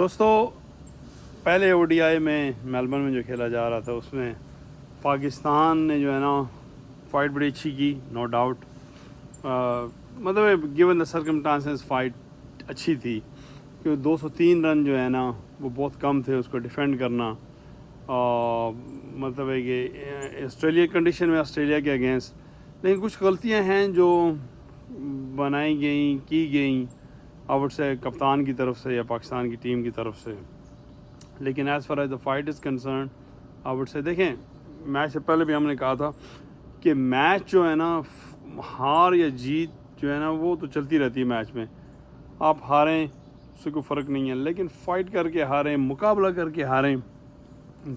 दोस्तों, पहले ओडीआई में मेलबर्न में जो खेला जा रहा था उसमें पाकिस्तान ने जो है ना फ़ाइट बड़ी अच्छी की, नो डाउट। मतलब गिवन द सर्कमस्टांसेस फ़ाइट अच्छी थी क्योंकि 203 रन जो है ना वो बहुत कम थे उसको डिफेंड करना। मतलब है कि ऑस्ट्रेलिया कंडीशन में ऑस्ट्रेलिया के अगेंस्ट, लेकिन कुछ गलतियां हैं जो बनाई गई की गई आउट से कप्तान की तरफ से या पाकिस्तान की टीम की तरफ से। लेकिन as far as the fight is concern out से देखें, मैच से पहले भी हमने कहा था कि मैच जो है ना हार या जीत जो है ना वो तो चलती रहती है मैच में। आप हारें उससे कोई फ़र्क नहीं है, लेकिन फ़ाइट करके हारें, मुकाबला करके हारें,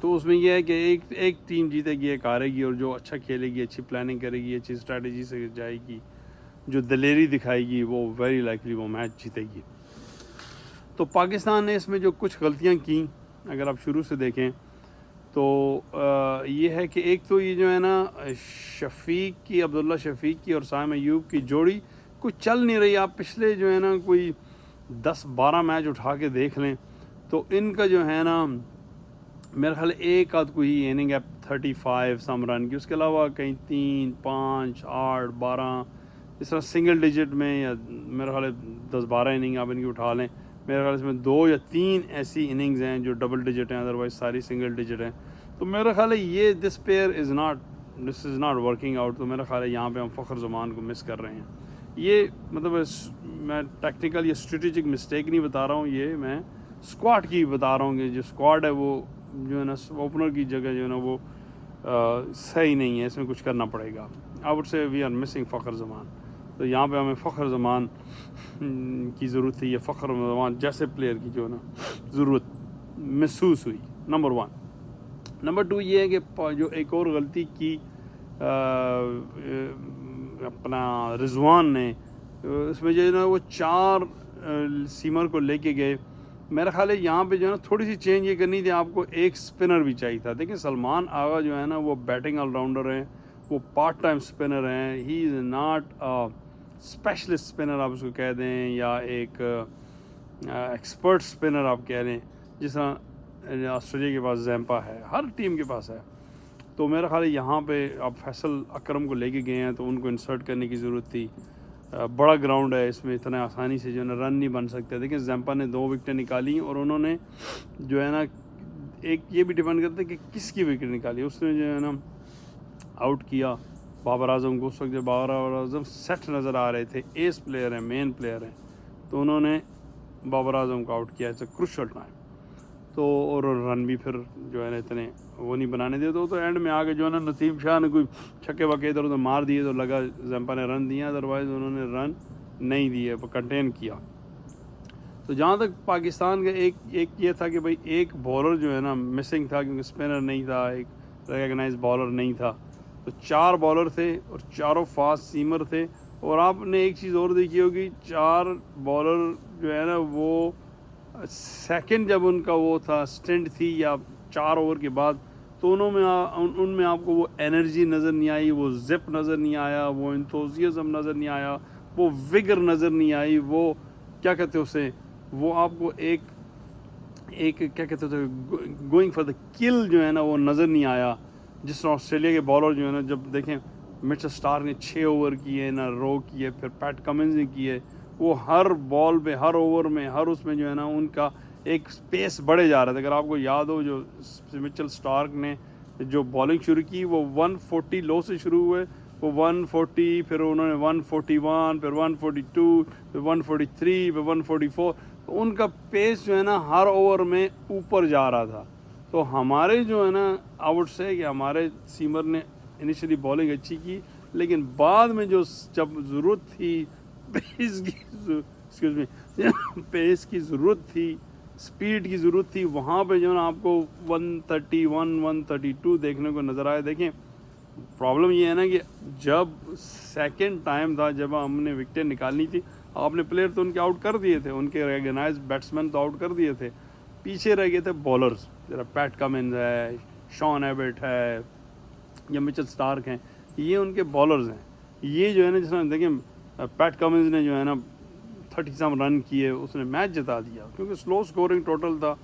तो उसमें यह है कि एक टीम जीतेगी, एक हारेगी, और जो अच्छा खेलेगी, अच्छी प्लानिंग करेगी, अच्छी स्ट्रेटजी से जाएगी, जो दलेरी दिखाएगी, वो वेरी लाइकली वो मैच जीतेगी। तो पाकिस्तान ने इसमें जो कुछ गलतियां की, अगर आप शुरू से देखें तो ये है कि एक तो ये जो है ना शफीक की, अब्दुल्ला शफीक की और साइम अयूब की जोड़ी कुछ चल नहीं रही। आप पिछले जो है ना कोई 10-12 मैच उठा के देख लें तो इनका जो है ना मेरा ख्याल एक आध कोई इनिंग है 35 सम रन की, उसके अलावा कहीं 3, 5, 8, 12 इस तरह सिंगल डिजिट में, या मेरा ख्याल 10-12 इनिंग आप इनकी उठा लें। मेरे ख्याल इसमें 2 या 3 ऐसी इनिंग्स हैं जो डबल डिजिट हैं, अदरवाइज सारी सिंगल डिजिट हैं। तो मेरा ख्याल है ये this is not working out. तो मेरा ख्याल है यहाँ पे हम फ़खर ज़मान को मिस कर रहे हैं। ये मतलब मैं टेक्निकल या स्ट्रेटेजिक मिस्टेक नहीं बता रहा हूँ, ये मैं स्क्वाड की बता रहा हूँ कि जो स्क्वाड है वो जो है ना ओपनर की जगह जो है ना वो सही नहीं है, इसमें कुछ करना पड़ेगा। I would say we are missing Fakhar Zaman. तो यहाँ पे हमें फ़खर ज़मान की ज़रूरत थी, या फ़खर ज़मान जैसे प्लेयर की जो है ना ज़रूरत महसूस हुई, नंबर 1। नंबर 2 ये है कि जो एक और गलती की अपना रिजवान ने, उसमें जो है ना वो 4 सीमर को लेके गए। मेरा ख्याल है यहाँ पे जो है ना थोड़ी सी चेंज ये करनी थी, आपको एक स्पिनर भी चाहिए था। देखिए सलमान आगा जो है ना वो बैटिंग ऑलराउंडर हैं, वो पार्ट टाइम स्पिनर हैं, he is not specialist spinner आप उसको कह दें, या एक एक्सपर्ट स्पिनर आप कह लें, जिस तरह ऑस्ट्रेलिया के पास जैम्पा है, हर टीम के पास है। तो मेरा ख्याल है यहाँ पे आप फैसल अकरम को लेके गए हैं तो उनको इंसर्ट करने की ज़रूरत थी। बड़ा ग्राउंड है, इसमें इतना आसानी से जो है ना रन नहीं बन सकते। देखिए जैम्पा ने 2 विकेटें निकाली और उन्होंने जो है ना एक ये भी डिपेंड करता है कि किसकी विकेट निकाली। उसने जो है ना आउट किया बाबर आजम को, उस वक्त जब बाबर आजम सेट नज़र आ रहे थे, एस प्लेयर हैं, मेन प्लेयर हैं, तो उन्होंने बाबर आजम को आउट किया। It's a crucial time. तो और रन भी फिर जो है ना इतने वो नहीं बनाने दिए। तो एंड में आके जो है ना नसीम शाह ने कोई छक्के वक्के इधर उधर मार दिए तो लगा जैम्पा ने रन दिया, अदरवाइज़ उन्होंने रन नहीं दिए, कंटेन किया। तो जहाँ तक पाकिस्तान का एक ये था कि भाई एक बॉलर जो है ना मिसिंग था, क्योंकि स्पिनर नहीं था, एक रिकगनाइज बॉलर नहीं था। तो 4 बॉलर थे और चारों फास्ट सीमर थे। और आपने एक चीज़ और देखी होगी, 4 बॉलर जो है ना वो सेकंड जब उनका वो था स्टिंट थी या 4 ओवर के बाद, तो उनमें आपको वो एनर्जी नज़र नहीं आई, वो जिप नज़र नहीं आया, वो इंथुसियाज्म नज़र नहीं आया, वो विगर नज़र नहीं आई, वो क्या कहते हैं उसे, वो आपको एक क्या कहते थे गोइंग फॉर द किल जो है ना वो नज़र नहीं आया। जिस तरह ऑस्ट्रेलिया के बॉलर जो है ना, जब देखें मिचेल स्टार्क ने 6 ओवर किए ना, रो किए, फिर पैट कमिंस ने किए, वो हर बॉल पे, हर ओवर में, हर उसमें जो है ना उनका एक स्पेस बढ़े जा रहा था। अगर आपको याद हो, जो मिचेल स्टार्क ने जो बॉलिंग शुरू की वो 140 लो से शुरू हुए, वो 140, फिर उन्होंने 141, फिर 142, फिर 143, फिर 144। तो उनका पेस जो है ना हर ओवर में ऊपर जा रहा था। तो हमारे जो है ना आउट से कि हमारे सीमर ने इनिशियली बॉलिंग अच्छी की, लेकिन बाद में जो जब ज़रूरत थी पेस की ज़रूरत थी, स्पीड की ज़रूरत थी, वहाँ पे जो है ना आपको 131, 132 देखने को नज़र आया। देखें प्रॉब्लम ये है ना कि जब सेकंड टाइम था जब हमने विकेटें निकालनी थी, आपने प्लेयर तो उनके आउट कर दिए थे, उनके रेगनाइज बैट्समैन तो आउट कर दिए थे, पीछे रह गए थे बॉलर्स। जरा पैट कमिंस है, शॉन एबट है, या मिचेल स्टार्क हैं, ये उनके बॉलर्स हैं। ये जो है ना जिस तरह देखिए पैट कमिंस ने जो है ना 30 सम रन किए, उसने मैच जिता दिया, क्योंकि स्लो स्कोरिंग टोटल था।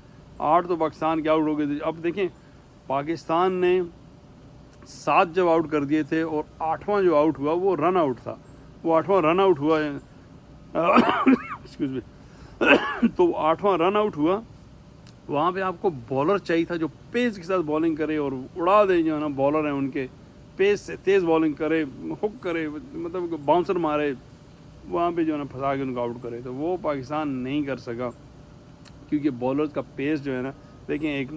8 तो पाकिस्तान के आउट हो गए थे। अब देखें, पाकिस्तान ने 7 जब आउट कर दिए थे और 8वां जो आउट हुआ वो रन आउट था, वो 8वां रन आउट हुआ है एक्सक्यूज़ मी तो 8वां रन आउट हुआ। वहाँ पे आपको बॉलर चाहिए था जो पेस के साथ बॉलिंग करे और उड़ा दे, जो है ना बॉलर हैं उनके, पेस से तेज़ बॉलिंग करे, हुक करे, मतलब बाउंसर मारे, वहाँ पे जो है ना फंसा के उनको आउट करे। तो वो पाकिस्तान नहीं कर सका, क्योंकि बॉलर्स का पेस जो है ना, देखें एक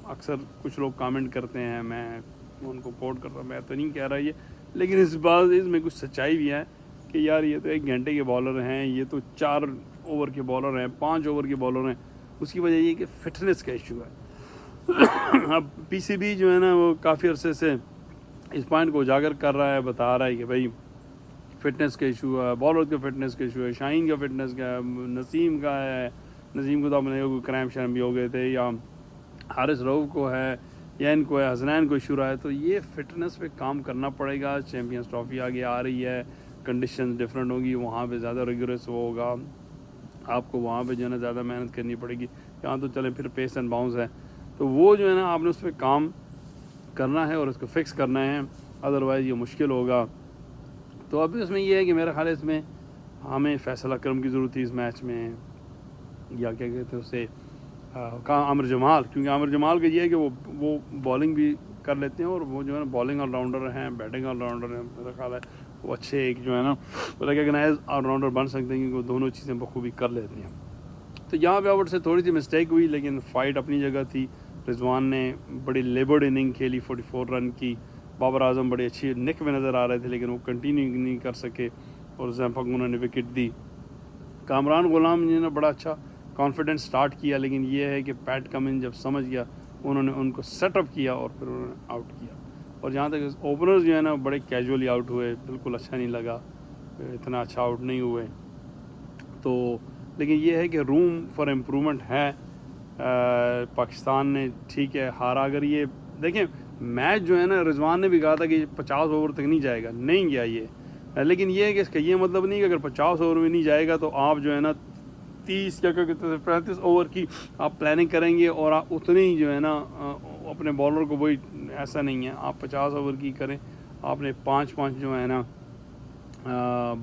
अक्सर कुछ लोग कमेंट करते हैं, मैं उनको कोट कर रहा हूँ, मैं तो नहीं कह रहा ये, लेकिन इस बात इसमें कुछ सच्चाई भी है कि यार ये तो 1 घंटे के बॉलर हैं, ये तो 4 ओवर के बॉलर हैं, 5 ओवर के बॉलर हैं। उसकी वजह ये कि फ़िटनेस का इशू है। अब पीसीबी जो है ना वो काफ़ी अरसे से इस पॉइंट को उजागर कर रहा है, बता रहा है कि भाई फ़िटनेस का इशू है, बॉलर का फ़िटनेस का इशू है, शाहीन का फ़िटनेस का है, नसीम का है, नसीम को तो अपने क्रैम्प शैम्प भी हो गए थे, या हारिस रऊफ़ को है, या इनको है, हसनैन को इशू रहा है। तो ये फ़िटनेस पे काम करना पड़ेगा। चैम्पियंस ट्रॉफी आगे आ रही है, कंडीशन डिफरेंट होगी, वहाँ पे ज़्यादा रिगरस होगा, आपको वहाँ पे जो है ना ज़्यादा मेहनत करनी पड़ेगी। यहाँ तो चले फिर पेस एंड बाउंस है, तो वो जो है ना आपने उस पर काम करना है और उसको फिक्स करना है, अदरवाइज़ ये मुश्किल होगा। तो अभी उसमें ये है कि मेरा ख्याल है इसमें हमें फैसल अकरम की ज़रूरत थी इस मैच में, या क्या कहते हैं उससे कहाँ आमिर जमाल, क्योंकि आमिर जमाल का ये है कि वो बॉलिंग भी कर लेते हैं और वो जो है ना बॉलिंग ऑलराउंडर हैं, बैटिंग ऑलराउंडर हैं। मेरा ख्याल है वो अच्छे एक जो है ना रिकगनाइज ऑलराउंडर बन सकते हैं, क्योंकि वो दोनों चीज़ें बखूबी कर लेते हैं। तो यहाँ पे आउट से थोड़ी सी मिस्टेक हुई, लेकिन फ़ाइट अपनी जगह थी। रिजवान ने बड़ी लेबर्ड इनिंग खेली, 44 रन की। बाबर आजम बड़ी अच्छी निक में नज़र आ रहे थे, लेकिन वो कंटिन्यू नहीं कर सके और जैफक उन्होंने विकेट दी। कामरान गुलाम जी ने बड़ा अच्छा कॉन्फिडेंस स्टार्ट किया, लेकिन ये है कि पैट कमिंस जब समझ गया, उन्होंने उनको सेटअप किया और फिर उन्होंने आउट किया। और जहाँ तक ओपनर्स जो है ना बड़े कैजुअली आउट हुए, बिल्कुल अच्छा नहीं लगा, इतना अच्छा आउट नहीं हुए। तो लेकिन ये है कि रूम फॉर इम्प्रूवमेंट है। पाकिस्तान ने ठीक है हारा। अगर ये देखें मैच जो है ना, रिजवान ने भी कहा था कि 50 ओवर तक नहीं जाएगा, नहीं गया ये, लेकिन ये है कि इसका ये मतलब नहीं कि अगर 50 ओवर में नहीं जाएगा तो आप जो है ना 30 या क्या कहते हैं 35 ओवर की आप प्लानिंग करेंगे और आप उतने ही जो है ना अपने बॉलर को, वही ऐसा नहीं है। आप 50 ओवर की करें, आपने 5-5 जो है ना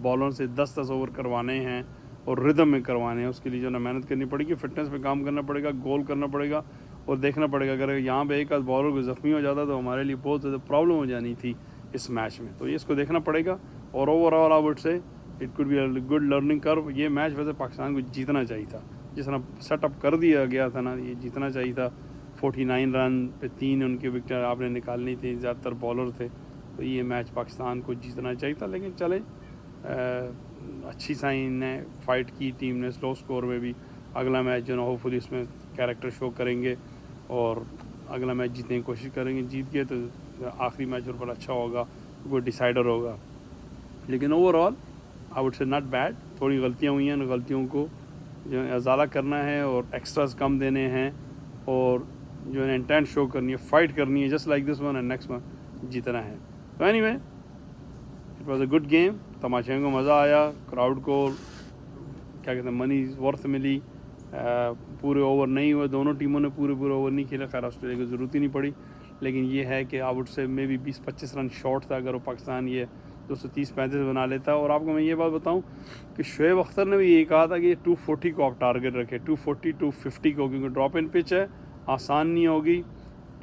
बॉलर से 10-10 ओवर करवाने हैं और रिदम में करवाने हैं। उसके लिए जो है ना मेहनत करनी पड़ेगी, फिटनेस पे काम करना पड़ेगा, गोल करना पड़ेगा और देखना पड़ेगा। अगर यहाँ पे एक आध बॉलर को ज़ख्मी हो जाता तो हमारे लिए बहुत ज़्यादा प्रॉब्लम हो जानी थी इस मैच में। तो ये इसको देखना पड़ेगा और ओवरऑल आई वुड से it could be a good learning curve. ये मैच वैसे पाकिस्तान को जीतना चाहिए था, जिस तरह सेटअप कर दिया गया था ना, ये जीतना चाहिए था। 49 रन पे 3 उनके विकेट आपने निकालनी थी, ज़्यादातर बॉलर थे, तो ये मैच पाकिस्तान को जीतना चाहिए था। लेकिन चले अच्छी साइन ने फाइट की टीम ने, स्लो स्कोर में भी। अगला मैच जो ना होपफुली इसमें कैरेक्टर शो करेंगे और अगला मैच जीतने की कोशिश करेंगे। जीत गए तो आखिरी मैच और बड़ा अच्छा होगा, कोई डिसाइडर होगा। लेकिन ओवरऑल आई वुड से नॉट बैड। थोड़ी गलतियाँ हुई हैं, उन गलतियों को जो है अजाला करना है और एक्स्ट्रास कम देने हैं और जो है इंटेंट शो करनी है, फाइट करनी है, just like this one and next one जीतना है। तो anyway it was a good game, तमाशे को मज़ा आया, क्राउड को क्या कहते हैं मनी वर्थ मिली। पूरे ओवर नहीं हुए, दोनों टीमों ने पूरे ओवर नहीं खेला, खैर ऑस्ट्रेलिया की ज़रूरत ही नहीं पड़ी। लेकिन ये है कि आई वुड से मे बी 20-25 रन शॉर्ट था अगर वो पाकिस्तान ये 230-35 बना लेता। और आपको मैं ये बात बताऊं कि शुएब अख्तर ने भी ये कहा था कि 240 को आप टारगेट रखें, 240-250 को, क्योंकि ड्रॉप इन पिच है, आसान नहीं होगी।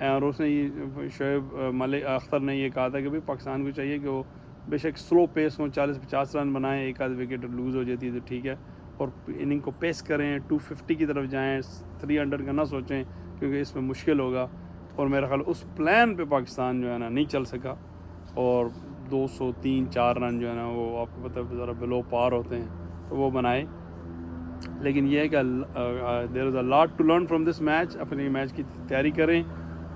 और उसने ये शुएब मलिक अख्तर ने ये कहा था कि भाई पाकिस्तान को चाहिए कि वो बेशक स्लो पेस हो, 40-50 रन बनाएं, एक आध विकेट लूज़ हो जाती है तो ठीक है, और इनिंग को पेस करें, 250 की तरफ जाएं, 300 का ना सोचें क्योंकि इसमें मुश्किल होगा। और मेरा ख्याल उस प्लान पे पाकिस्तान जो है ना नहीं चल सका और 203-4 रन जो है ना वो आपको पता है ज़रा बिलो पार होते हैं, तो वो बनाए। लेकिन ये है कि there is a lot to learn from this match. अपने मैच की तैयारी करें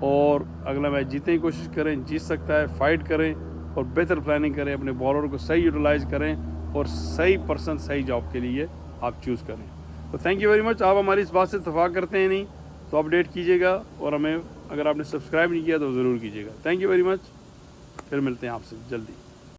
और अगला मैच जीतने की कोशिश करें, जीत सकता है, फाइट करें और बेहतर प्लानिंग करें, अपने बॉलर को सही यूटिलाइज़ करें और सही पर्सन सही जॉब के लिए आप चूज़ करें। तो थैंक यू वेरी मच। आप हमारी इस बात से इत्तेफाक करते हैं नहीं तो अपडेट कीजिएगा और हमें अगर आपने सब्सक्राइब नहीं किया तो ज़रूर कीजिएगा। थैंक यू वेरी मच, फिर मिलते हैं आपसे जल्दी।